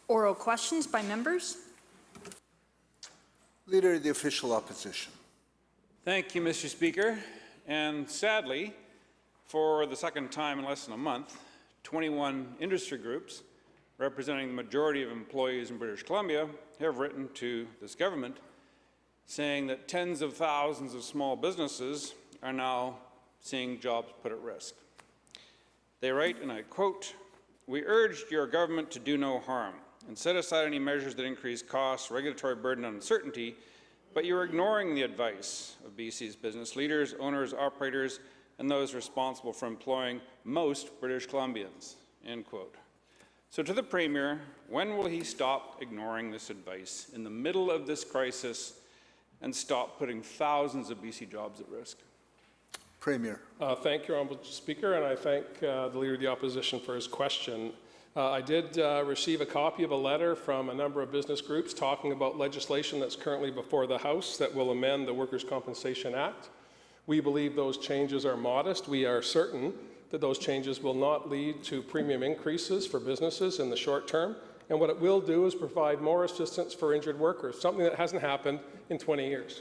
Oral questions by members. Leader of the Official Opposition. Thank you, Mr. Speaker. And sadly, for the second time in less than a month, 21 industry groups representing the majority of employees in British Columbia have written to this government saying that tens of thousands of small businesses are now seeing jobs put at risk. They write, and I quote, "We urged your government to do no harm and set aside any measures that increase costs, regulatory burden, and uncertainty, but you're ignoring the advice of BC's business leaders, owners, operators, and those responsible for employing most British Columbians," end quote. So to the Premier, when will he stop ignoring this advice in the middle of this crisis and stop putting thousands of BC jobs at risk? Premier. Thank you, Honourable Speaker, and I thank the Leader of the Opposition for his question. I did receive a copy of a letter from a number of business groups talking about legislation that's currently before the House that will amend the Workers' Compensation Act. We believe those changes are modest. We are certain that those changes will not lead to premium increases for businesses in the short term, and what it will do is provide more assistance for injured workers, something that hasn't happened in 20 years.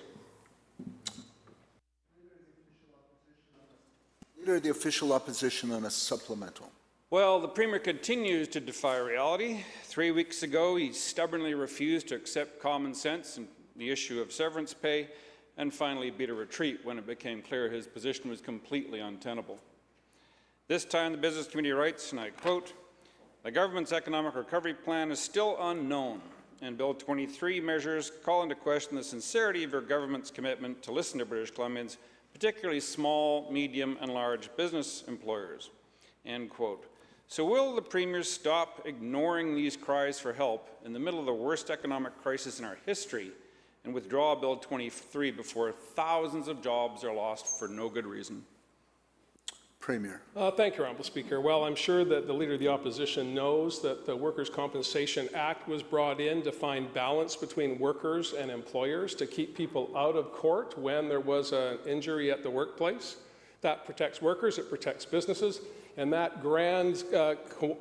Leader of the Official Opposition on a supplemental. Well, the Premier continues to defy reality. 3 weeks ago, he stubbornly refused to accept common sense and the issue of severance pay, and finally beat a retreat when it became clear his position was completely untenable. This time, the Business Committee writes, and I quote, "The government's economic recovery plan is still unknown, and Bill 23 measures call into question the sincerity of your government's commitment to listen to British Columbians, particularly small, medium, and large business employers," end quote. So will the Premier stop ignoring these cries for help in the middle of the worst economic crisis in our history and withdraw Bill 23 before thousands of jobs are lost for no good reason? Premier. Thank you, Honourable Speaker. Well, I'm sure that the Leader of the Opposition knows that the Workers' Compensation Act was brought in to find balance between workers and employers to keep people out of court when there was an injury at the workplace. That protects workers, it protects businesses, and that grand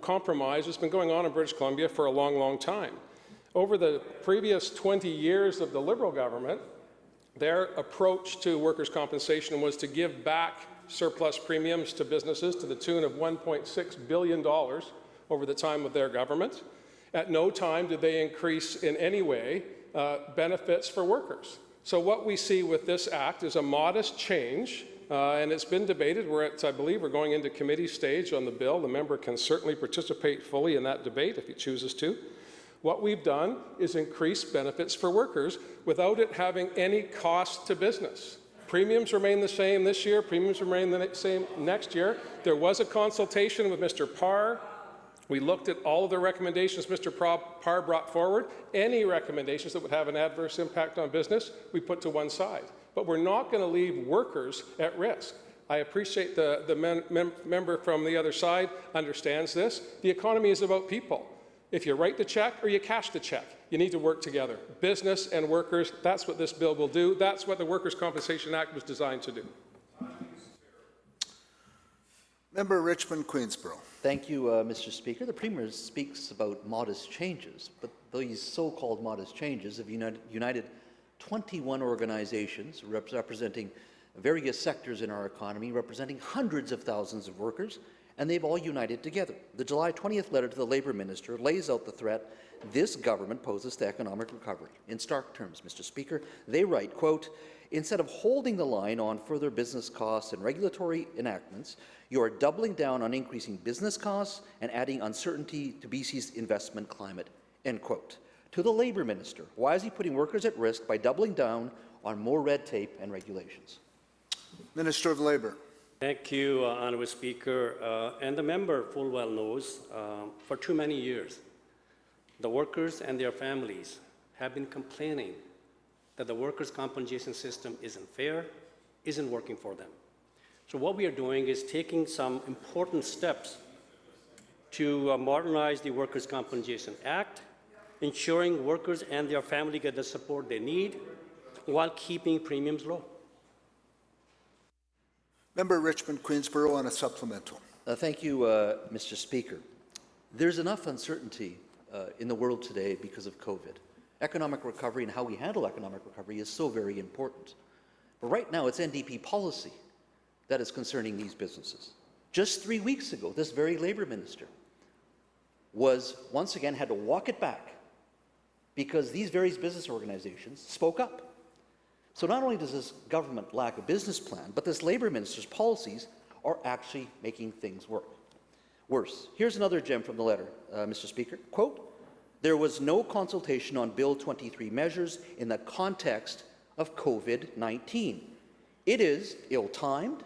compromise has been going on in British Columbia for a long, long time. Over the previous 20 years of the Liberal government, their approach to workers' compensation was to give back surplus premiums to businesses to the tune of $1.6 billion over the time of their government. At no time did they increase in any way benefits for workers. So what we see with this act is a modest change, and it's been debated. I believe we're going into committee stage on the bill. The member can certainly participate fully in that debate if he chooses to. What we've done is increase benefits for workers without it having any cost to business. Premiums remain the same this year. Premiums remain the same next year. There was a consultation with Mr. Parr. We looked at all of the recommendations Mr. Parr brought forward. Any recommendations that would have an adverse impact on business, we put to one side. But we're not going to leave workers at risk. I appreciate the member from the other side understands this. The economy is about people. If you write the check or you cash the check, you need to work together. Business and workers, that's what this bill will do. That's what the Workers' Compensation Act was designed to do. Member Richmond Queensborough. Thank you, Mr. Speaker. The Premier speaks about modest changes, but these so-called modest changes have united 21 organizations representing various sectors in our economy, representing hundreds of thousands of workers, and they've all united together. The July 20th letter to the Labour Minister lays out the threat this government poses to economic recovery. In stark terms, Mr. Speaker, they write, quote, "Instead of holding the line on further business costs and regulatory enactments, you are doubling down on increasing business costs and adding uncertainty to BC's investment climate," end quote. To the Labour Minister, why is he putting workers at risk by doubling down on more red tape and regulations? Minister of Labour. Thank you, Honourable Speaker. And the member full well knows, for too many years, the workers and their families have been complaining that the workers' compensation system isn't fair, isn't working for them. So what we are doing is taking some important steps to modernize the Workers' Compensation Act, ensuring workers and their family get the support they need while keeping premiums low. Member Richmond Queensborough on a supplemental. Thank you, Mr. Speaker. There's enough uncertainty in the world today because of COVID. Economic recovery and how we handle economic recovery is so very important. But right now, it's NDP policy that is concerning these businesses. Just 3 weeks ago, this very Labour Minister was once again had to walk it back because these various business organizations spoke up. So not only does this government lack a business plan, but this Labour Minister's policies are actually making things worse. Here's another gem from the letter, Mr. Speaker. Quote, "There was no consultation on Bill 23 measures in the context of COVID-19. It is ill-timed,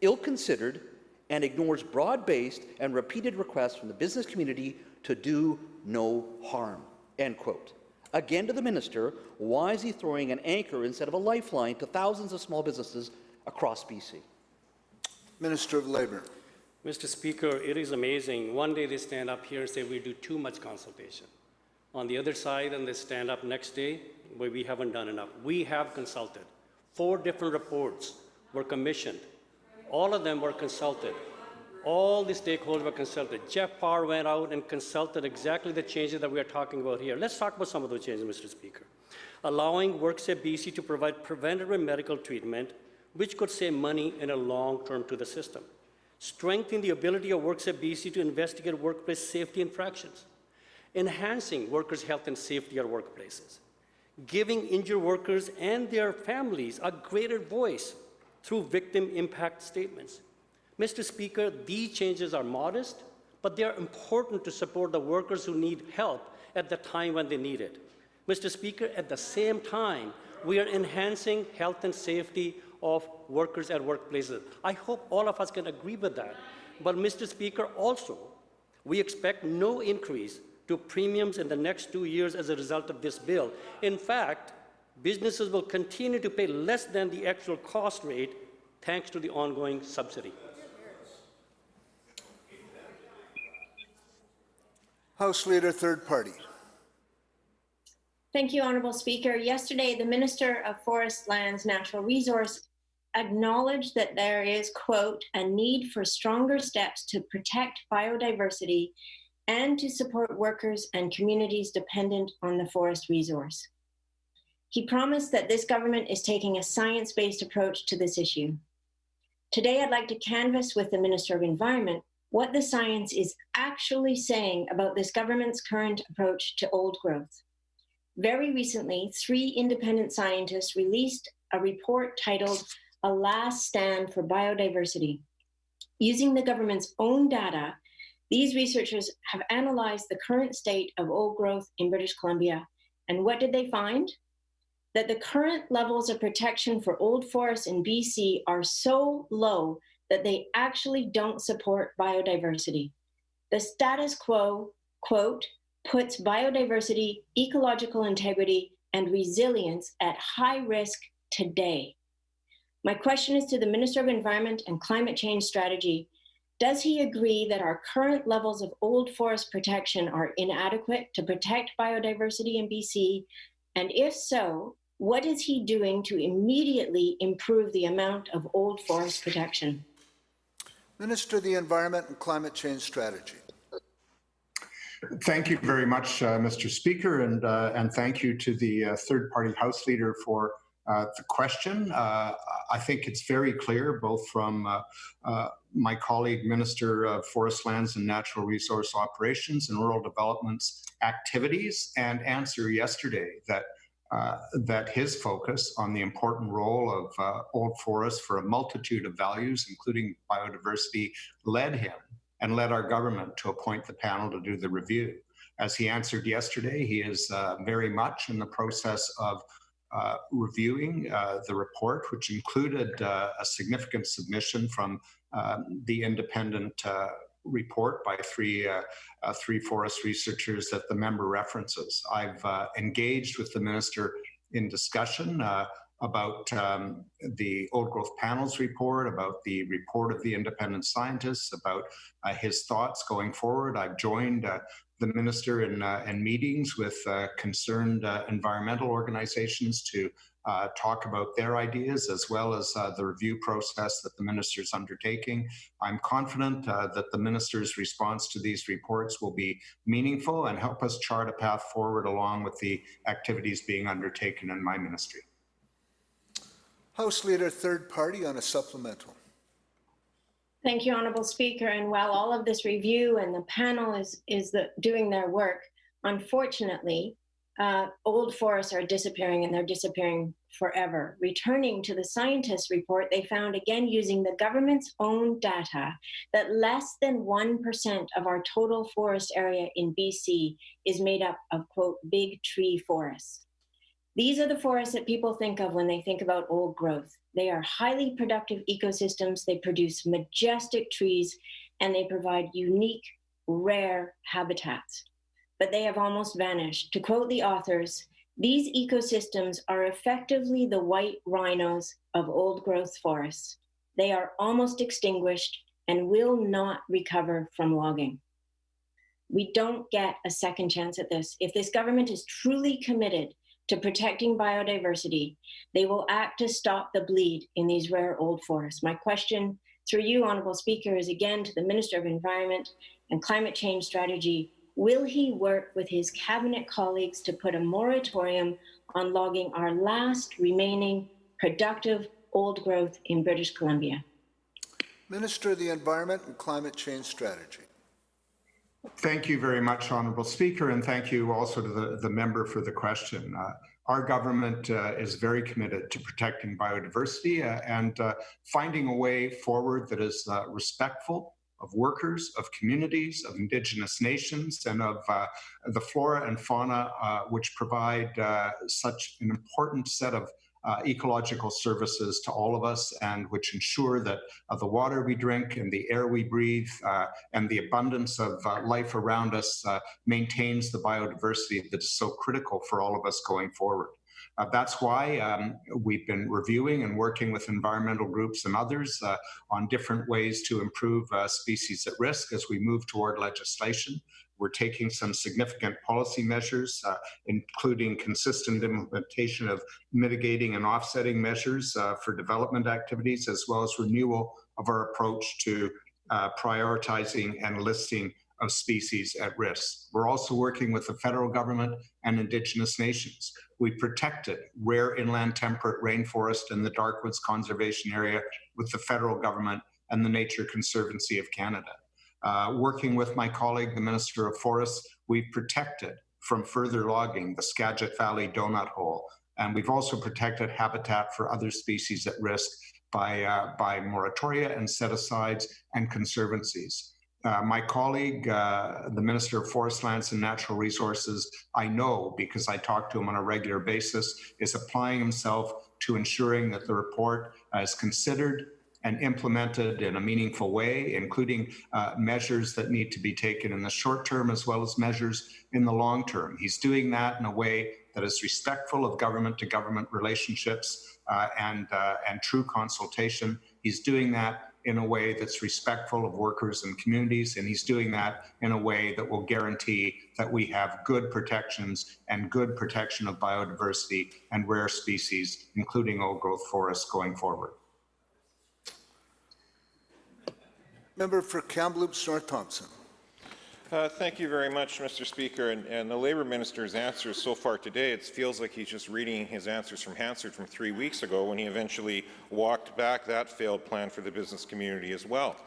ill-considered, and ignores broad-based and repeated requests from the business community to do no harm." End quote. Again to the minister, why is he throwing an anchor instead of a lifeline to thousands of small businesses across BC? Minister of Labour. Mr. Speaker, it is amazing. One day they stand up here and say we do too much consultation. On the other side, and they stand up next day, where we haven't done enough. We have consulted. 4 different reports were commissioned. All of them were consulted. All the stakeholders were consulted. Jeff Parr went out and consulted exactly the changes that we are talking about here. Let's talk about some of those changes, Mr. Speaker. Allowing WorkSafe BC to provide preventative medical treatment, which could save money in a long term to the system. Strengthening the ability of WorkSafe BC to investigate workplace safety infractions. Enhancing workers' health and safety at workplaces. Giving injured workers and their families a greater voice through victim impact statements. Mr. Speaker, these changes are modest, but they are important to support the workers who need help at the time when they need it. Mr. Speaker, at the same time, we are enhancing health and safety of workers at workplaces. I hope all of us can agree with that. But Mr. Speaker, also, we expect no increase to premiums in the next 2 years as a result of this bill. In fact, businesses will continue to pay less than the actual cost rate thanks to the ongoing subsidy. House Leader, third party. Thank you, Honourable Speaker. Yesterday, the Minister of Forest, Lands, Natural Resource acknowledged that there is, quote, "a need for stronger steps to protect biodiversity and to support workers and communities dependent on the forest resource." He promised that this government is taking a science-based approach to this issue. Today, I'd like to canvass with the Minister of Environment what the science is actually saying about this government's current approach to old growth. Very recently, 3 independent scientists released a report titled "A Last Stand for Biodiversity." Using the government's own data, these researchers have analyzed the current state of old growth in British Columbia. And what did they find? That the current levels of protection for old forests in BC are so low that they actually don't support biodiversity. The status quo, quote, "puts biodiversity, ecological integrity, and resilience at high risk today." My question is to the Minister of Environment and Climate Change Strategy. Does he agree that our current levels of old forest protection are inadequate to protect biodiversity in BC? And if so, what is he doing to immediately improve the amount of old forest protection? Minister of the Environment and Climate Change Strategy. Thank you very much, Mr. Speaker, and thank you to the third-party House Leader for the question. I think it's very clear, both from my colleague, Minister of Forest Lands and Natural Resource Operations and Rural Development's activities and answer yesterday, that his focus on the important role of old forests for a multitude of values, including biodiversity, led him and led our government to appoint the panel to do the review. As he answered yesterday, he is very much in the process of reviewing the report, which included a significant submission from the independent report by three forest researchers that the member references. I've engaged with the minister in discussion about the old growth panel's report, about the report of the independent scientists, about his thoughts going forward. I've joined the minister in meetings with concerned environmental organizations to talk about their ideas, as well as the review process that the minister is undertaking. I'm confident that the minister's response to these reports will be meaningful and help us chart a path forward along with the activities being undertaken in my ministry. House Leader, third party on a supplemental. Thank you, Honourable Speaker. And while all of this review and the panel is doing their work, unfortunately, old forests are disappearing, and they're disappearing forever. Returning to the scientists' report, they found, again using the government's own data, that less than 1% of our total forest area in BC is made up of, quote, big tree forests. These are the forests that people think of when they think about old growth. They are highly productive ecosystems, they produce majestic trees, and they provide unique, rare habitats. But they have almost vanished. To quote the authors, these ecosystems are effectively the white rhinos of old growth forests. They are almost extinguished and will not recover from logging. We don't get a second chance at this. If this government is truly committed to protecting biodiversity, they will act to stop the bleed in these rare old forests. My question through you, Honourable Speaker, is again to the Minister of Environment and Climate Change Strategy. Will he work with his cabinet colleagues to put a moratorium on logging our last remaining productive old growth in British Columbia? Minister of the Environment and Climate Change Strategy. Thank you very much, Honourable Speaker, and thank you also to the member for the question. Our government is very committed to protecting biodiversity and finding a way forward that is respectful of workers, of communities, of Indigenous nations, and of the flora and fauna which provide such an important set of ecological services to all of us, and which ensure that the water we drink and the air we breathe and the abundance of life around us maintains the biodiversity that is so critical for all of us going forward. That's why we've been reviewing and working with environmental groups and others on different ways to improve species at risk as we move toward legislation. We're taking some significant policy measures, including consistent implementation of mitigating and offsetting measures for development activities, as well as renewal of our approach to prioritizing and listing of species at risk. We're also working with the federal government and Indigenous nations. We protected rare inland temperate rainforest in the Darkwoods Conservation Area with the federal government and the Nature Conservancy of Canada. Working with my colleague, the Minister of Forests, we've protected from further logging the Skagit Valley Donut Hole, and we've also protected habitat for other species at risk by moratoria and set-asides and conservancies. My colleague, the Minister of Forest Lands and Natural Resources, I know because I talk to him on a regular basis, is applying himself to ensuring that the report is considered and implemented in a meaningful way, including measures that need to be taken in the short term as well as measures in the long term. He's doing that in a way that is respectful of government-to-government relationships and true consultation. He's doing that in a way that's respectful of workers and communities, and he's doing that in a way that will guarantee that we have good protections and good protection of biodiversity and rare species, including old growth forests going forward. Member for Kamloops North Thompson. Thank you very much, Mr. Speaker. And the Labour Minister's answers so far today, it feels like he's just reading his answers from Hansard from 3 weeks ago when he eventually walked back that failed plan for the business community as well.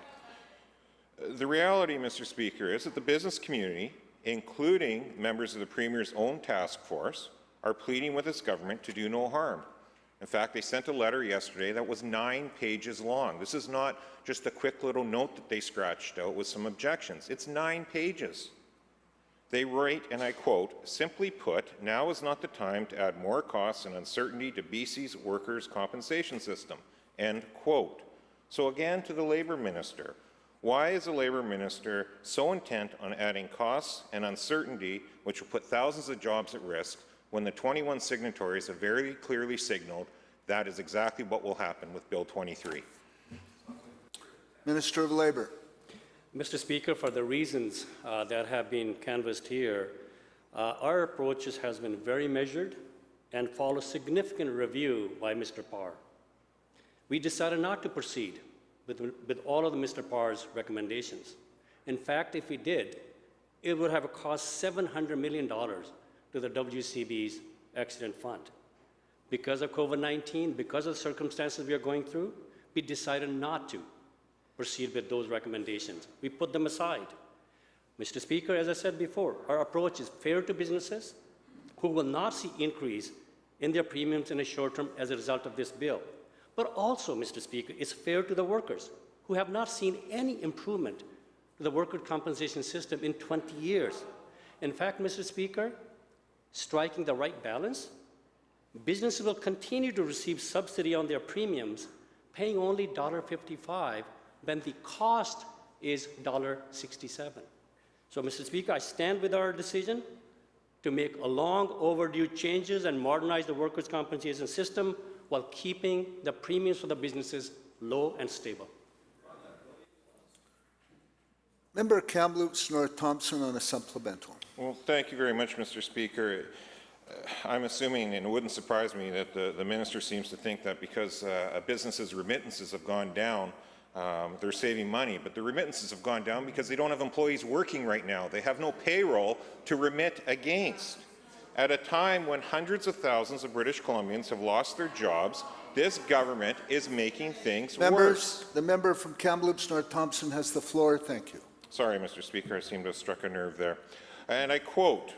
The reality, Mr. Speaker, is that the business community, including members of the Premier's own task force, are pleading with this government to do no harm. In fact, they sent a letter yesterday that was 9 pages long. This is not just a quick little note that they scratched out with some objections. It's 9 pages. They write, and I quote, "Simply put, now is not the time to add more costs and uncertainty to BC's workers' compensation system," end quote. So again, to the Labour Minister, why is the Labour Minister so intent on adding costs and uncertainty, which will put thousands of jobs at risk, when the 21 signatories have very clearly signaled That is exactly what will happen with Bill 23. Minister of Labour. Mr. Speaker, for the reasons that have been canvassed here, our approach has been very measured and follows significant review by Mr. Parr. We decided not to proceed with all of Mr. Parr's recommendations. In fact, if we did, it would have cost $700 million to the WCB's accident fund. Because of COVID-19, because of the circumstances we are going through, we decided not to proceed with those recommendations. We put them aside. Mr. Speaker, as I said before, our approach is fair to businesses who will not see increase in their premiums in the short term as a result of this bill. But also, Mr. Speaker, it's fair to the workers who have not seen any improvement to the worker compensation system in 20 years. In fact, Mr. Speaker, striking the right balance, businesses will continue to receive subsidy on their premiums, paying only $1.55 when the cost is $1.67. So, Mr. Speaker, I stand with our decision to make a long overdue changes and modernize the workers' compensation system while keeping the premiums for the businesses low and stable. Member Kamloops North Thompson on a supplemental. Well, thank you very much, Mr. Speaker. I'm assuming, and it wouldn't surprise me, that the minister seems to think that because a business's remittances have gone down, they're saving money, but the remittances have gone down because they don't have employees working right now. They have no payroll to remit against. At a time when hundreds of thousands of British Columbians have lost their jobs, this government is making things worse. The member from Kamloops North Thompson has the floor. Thank you. Sorry, Mr. Speaker, I seem to have struck a nerve there. And I quote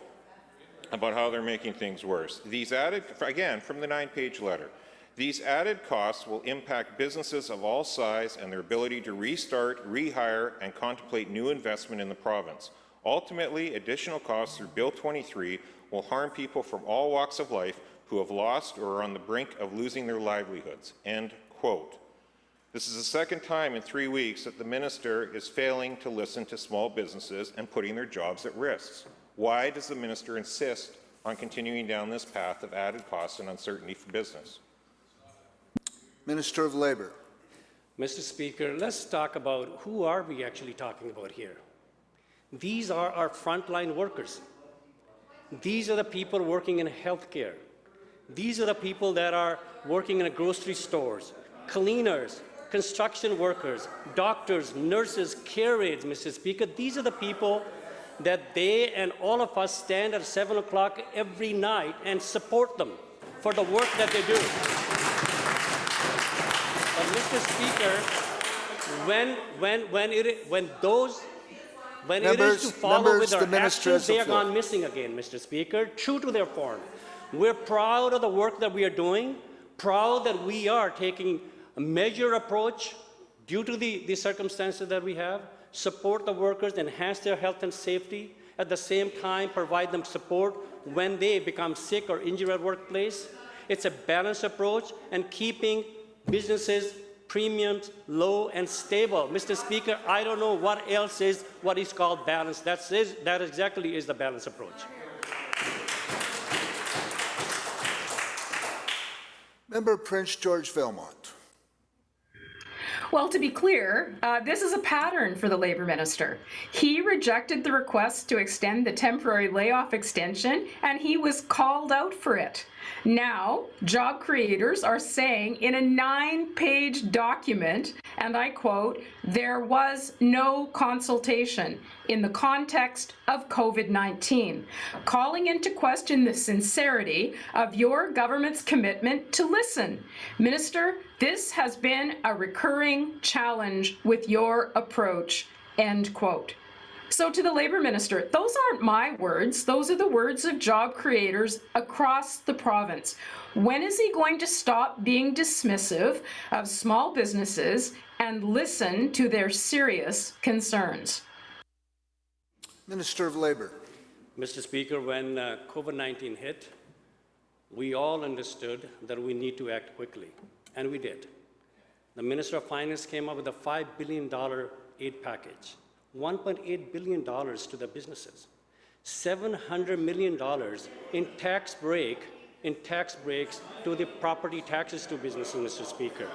about how they're making things worse. These added, again, from the 9-page letter, these added costs will impact businesses of all size and their ability to restart, rehire, and contemplate new investment in the province. Ultimately, additional costs through Bill 23 will harm people from all walks of life who have lost or are on the brink of losing their livelihoods. End quote. This is the second time in 3 weeks that the minister is failing to listen to small businesses and putting their jobs at risk. Why does the minister insist on continuing down this path of added costs and uncertainty for business? Minister of Labour. Mr. Speaker, let's talk about who are we actually talking about here. These are our frontline workers. These are the people working in healthcare. These are the people that are working in grocery stores, cleaners, construction workers, doctors, nurses, care aides, Mr. Speaker. These are the people that they and all of us stand at 7 o'clock every night and support them for the work that they do. But Mr. Speaker, when it is to follow with our actions, they are gone missing again, Mr. Speaker, true to their form. We're proud of the work that we are doing, proud that we are taking a measured approach due to the circumstances that we have, support the workers, enhance their health and safety, at the same time provide them support when they become sick or injured at workplace. It's a balanced approach and keeping businesses' premiums low and stable. Mr. Speaker, I don't know what else is what is called balance. That exactly is the balanced approach. Member Prince George Vilmont. Well, to be clear, this is a pattern for the Labour Minister. He rejected the request to extend the temporary layoff extension, and he was called out for it. Now, job creators are saying in a 9-page document, and I quote, "There was no consultation in the context of COVID-19, calling into question the sincerity of your government's commitment to listen. Minister, this has been a recurring challenge with your approach," end quote. So to the Labour Minister, those aren't my words. Those are the words of job creators across the province. When is he going to stop being dismissive of small businesses and listen to their serious concerns? Minister of Labour. Mr. Speaker, when COVID-19 hit, we all understood that we need to act quickly, and we did. The Minister of Finance came up with a $5 billion aid package. $1.8 billion to the businesses, $700 million in tax break in tax breaks to the property taxes to businesses, Mr. Speaker.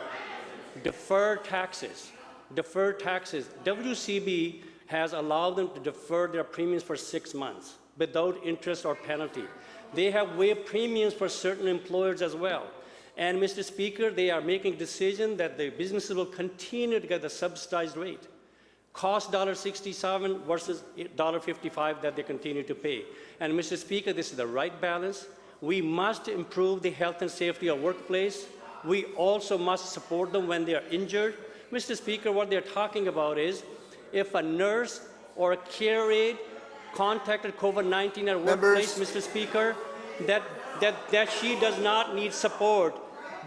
Deferred taxes. WCB has allowed them to defer their premiums for 6 months without interest or penalty. They have waived premiums for certain employers as well. And Mr. Speaker, they are making a decision that the businesses will continue to get the subsidized rate. Cost $67 versus $55 that they continue to pay. And Mr. Speaker, this is the right balance. We must improve the health and safety of workplace. We also must support them when they are injured. Mr. Speaker, what they're talking about is if a nurse or a care aide contacted COVID-19 at workplace, Mr. Speaker, that she does not need support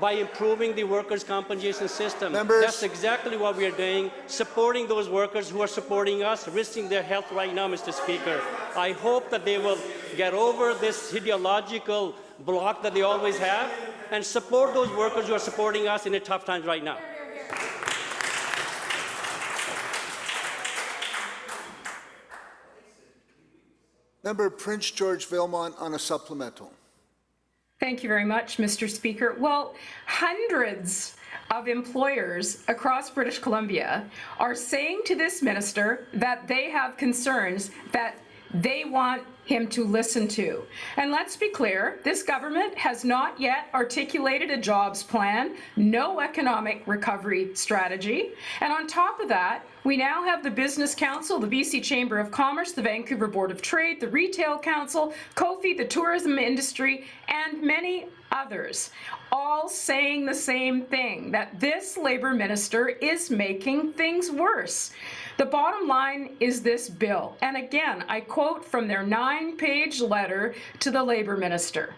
by improving the workers' compensation system. That's exactly what we are doing, supporting those workers who are supporting us, risking their health right now, Mr. Speaker. I hope that they will get over this ideological block that they always have and support those workers who are supporting us in a tough times right now. Member Prince George Vilmont on a supplemental. Thank you very much, Mr. Speaker. Well, hundreds of employers across British Columbia are saying to this minister that they have concerns that they want him to listen to. And let's be clear, this government has not yet articulated a jobs plan, no economic recovery strategy. And on top of that, we now have the Business Council, the BC Chamber of Commerce, the Vancouver Board of Trade, the Retail Council, COFI, the tourism industry, and many others, all saying the same thing, that this Labour minister is making things worse. The bottom line is this bill, and again, I quote from their 9-page letter to the Labour minister.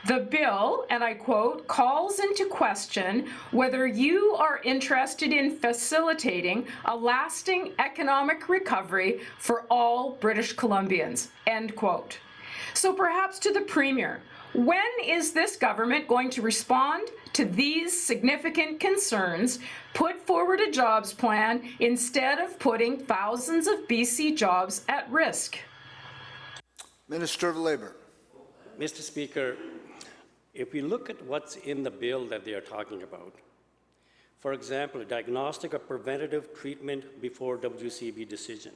The bill, and I quote, calls into question whether you are interested in facilitating a lasting economic recovery for all British Columbians, end quote. So perhaps to the Premier, when is this government going to respond to these significant concerns, put forward a jobs plan instead of putting thousands of BC jobs at risk? Minister of Labour. Mr. Speaker, if we look at what's in the bill that they are talking about, for example, diagnostic or preventative treatment before WCB decision.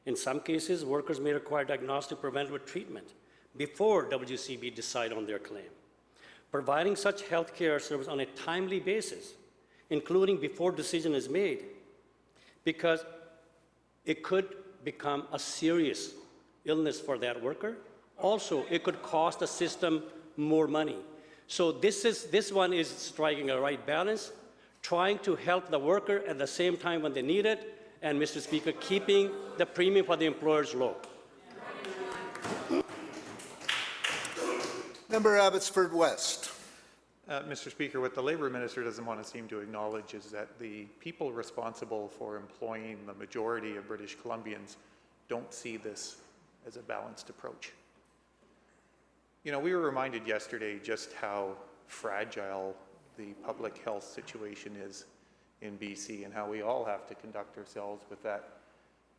In some cases, workers may require diagnostic preventative treatment before WCB decide on their claim. Providing such health care service on a timely basis, including before decision is made, because it could become a serious illness for that worker. Also, it could cost the system more money. So this one is striking a right balance, trying to help the worker at the same time when they need it, and Mr. Speaker, keeping the premium for the employers low. Member Abbotsford West. Mr. Speaker, what the Labour Minister doesn't want to seem to acknowledge is that the people responsible for employing the majority of British Columbians don't see this as a balanced approach. You know, we were reminded yesterday just how fragile the public health situation is in BC and how we all have to conduct ourselves with that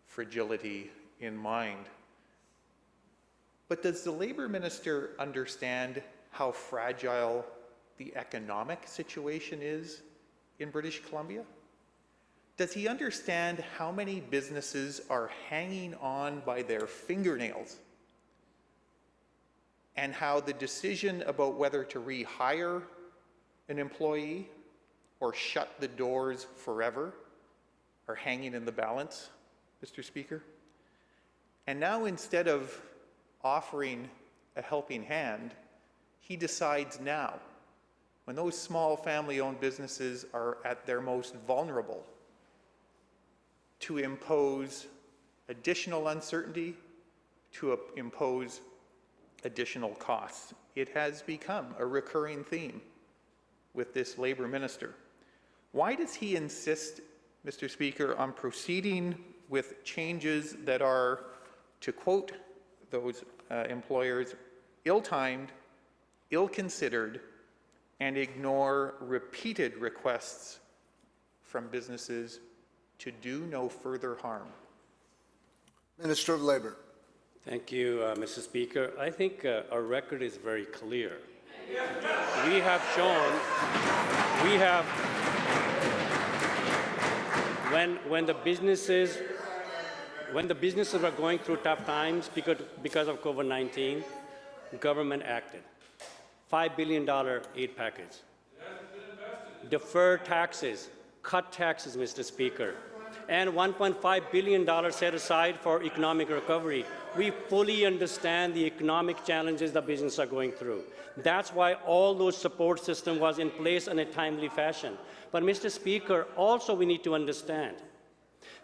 fragility in mind. But does the Labour Minister understand how fragile the economic situation is in British Columbia? Does he understand how many businesses are hanging on by their fingernails and how the decision about whether to rehire an employee or shut the doors forever are hanging in the balance, Mr. Speaker? And now instead of offering a helping hand, he decides now, when those small family-owned businesses are at their most vulnerable, to impose additional uncertainty, to impose additional costs. It has become a recurring theme with this Labour minister. Why does he insist, Mr. Speaker, on proceeding with changes that are, to quote those employers, ill-timed, ill-considered, and ignore repeated requests from businesses to do no further harm? Minister of Labour. Thank you, Mr. Speaker. I think our record is very clear we have shown, when the businesses are going through tough times because of COVID-19, government acted. $5 billion aid package. Defer taxes, cut taxes, Mr. Speaker, and $1.5 billion set aside for economic recovery. We fully understand the economic challenges the businesses are going through. That's why all those support system was in place in a timely fashion. But Mr. Speaker, also we need to understand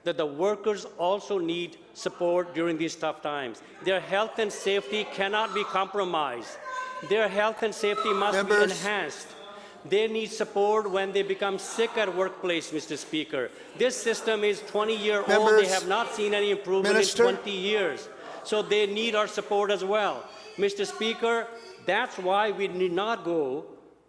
that the workers also need support during these tough times. Their health and safety cannot be compromised. Their health and safety must be enhanced. They need support when they become sick at workplace, Mr. Speaker. This system is 20-year-old. They have not seen any improvement in 20 years. So they need our support as well. Mr. Speaker, that's why we did not go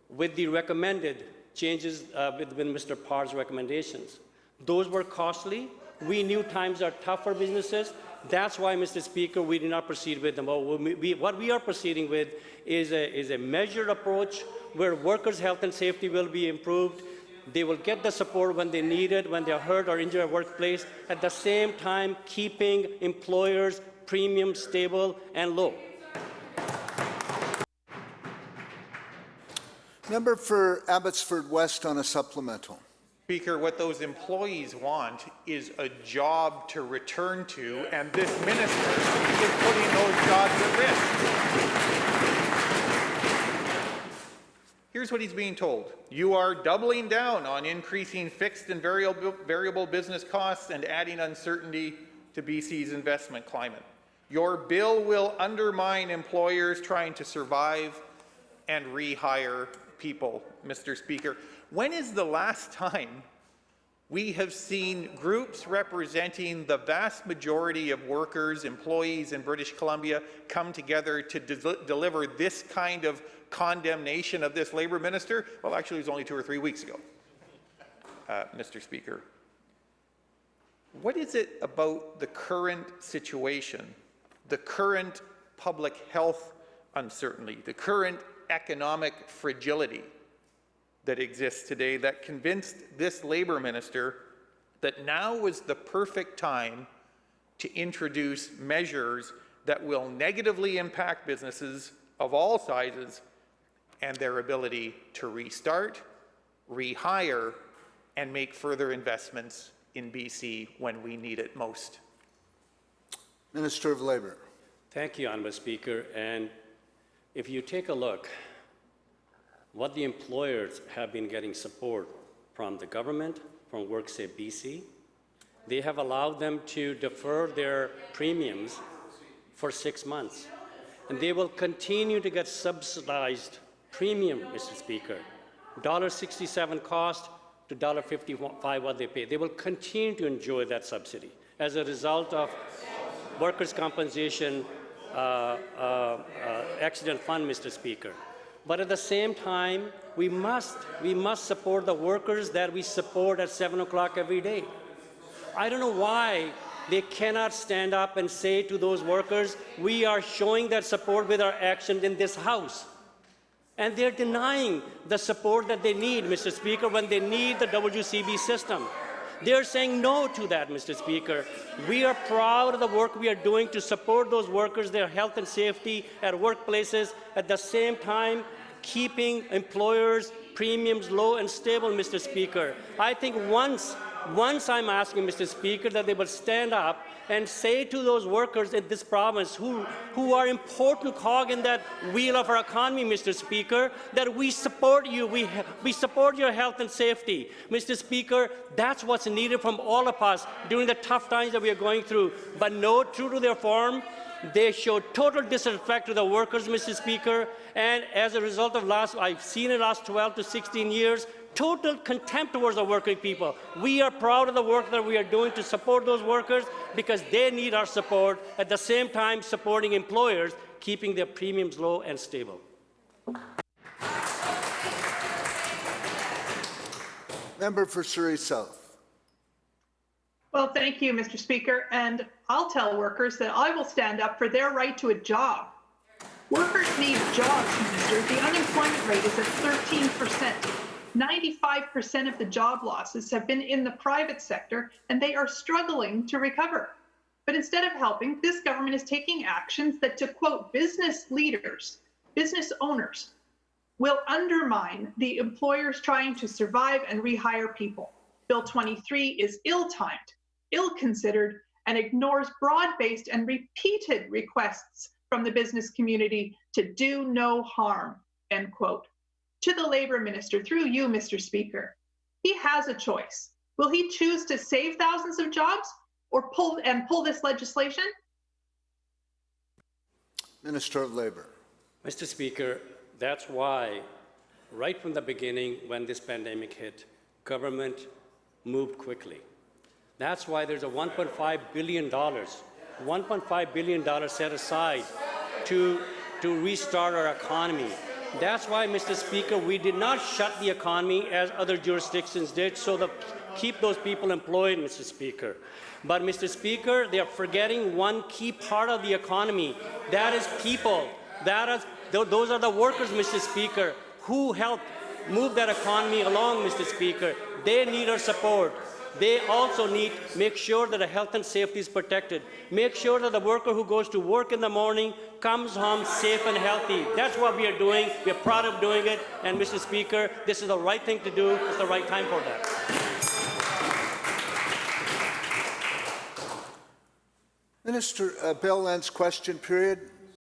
with the recommended changes with Mr. Parr's recommendations. Those were costly. We knew times are tough for businesses. That's why, Mr. Speaker, we did not proceed with them. What we are proceeding with is a measured approach where workers' health and safety will be improved. They will get the support when they need it, when they are hurt or injured at workplace, at the same time keeping employers' premiums stable and low. Member for Abbotsford West on a supplemental. Speaker, what those employees want is a job to return to, and this minister is putting those jobs at risk. Here's what he's being told. You are doubling down on increasing fixed and variable business costs and adding uncertainty to BC's investment climate. Your bill will undermine employers trying to survive and rehire people, Mr. Speaker. When is the last time we have seen groups representing the vast majority of workers, employees in British Columbia come together to deliver this kind of condemnation of this Labour minister? Well, actually, it was only 2 or 3 weeks ago, Mr. Speaker. What is it about the current situation, the current public health uncertainty, the current economic fragility that exists today that convinced this Labour minister that now was the perfect time to introduce measures that will negatively impact businesses of all sizes and their ability to restart, rehire, and make further investments in BC when we need it most? Minister of Labour. Thank you, Honourable Speaker. And if you take a look, what the employers have been getting support from the government, from WorkSafe BC, they have allowed them to defer their premiums for 6 months. And they will continue to get subsidized premium, Mr. Speaker. $1.67 cost to $1.55 what they pay. They will continue to enjoy that subsidy as a result of workers' compensation accident fund, Mr. Speaker. But at the same time, we must support the workers that we support at 7 o'clock every day. I don't know why they cannot stand up and say to those workers, we are showing that support with our actions in this House. And they're denying the support that they need, Mr. Speaker, when they need the WCB system. They're saying no to that, Mr. Speaker. We are proud of the work we are doing to support those workers, their health and safety at workplaces, at the same time keeping employers' premiums low and stable, Mr. Speaker. I think once I'm asking, Mr. Speaker, that they will stand up and say to those workers in this province who are important cog in that wheel of our economy, Mr. Speaker, that we support you, we support your health and safety. Mr. Speaker, that's what's needed from all of us during the tough times that we are going through. But no, true to their form, they show total disrespect to the workers, Mr. Speaker, and as a result of I've seen it last 12 to 16 years, total contempt towards the working people. We are proud of the work that we are doing to support those workers because they need our support, at the same time supporting employers, keeping their premiums low and stable. Member for Surrey South. Well, thank you, Mr. Speaker. And I'll tell workers that I will stand up for their right to a job. Workers need jobs, Minister. The unemployment rate is at 13%. 95% of the job losses have been in the private sector, and they are struggling to recover. But instead of helping, this government is taking actions that, to quote business leaders, business owners, will undermine the employers trying to survive and rehire people. Bill 23 is ill-timed, ill-considered, and ignores broad-based and repeated requests from the business community to do no harm, end quote. To the Labour Minister, through you, Mr. Speaker, he has a choice. Will he choose to save thousands of jobs or pull this legislation? Minister of Labour. Mr. Speaker, that's why, right from the beginning, when this pandemic hit, government moved quickly. That's why there's a $1.5 billion set aside to restart our economy. That's why, Mr. Speaker, we did not shut the economy as other jurisdictions did, so to keep those people employed, Mr. Speaker. But, Mr. Speaker, they are forgetting one key part of the economy. That is people. Those are the workers, Mr. Speaker, who help move that economy along, Mr. Speaker. They need our support. They also need to make sure that the health and safety is protected. Make sure that the worker who goes to work in the morning comes home safe and healthy. That's what we are doing. We are proud of doing it. And, Mr. Speaker, this is the right thing to do. It's the right time for that. Minister, bell ends question period.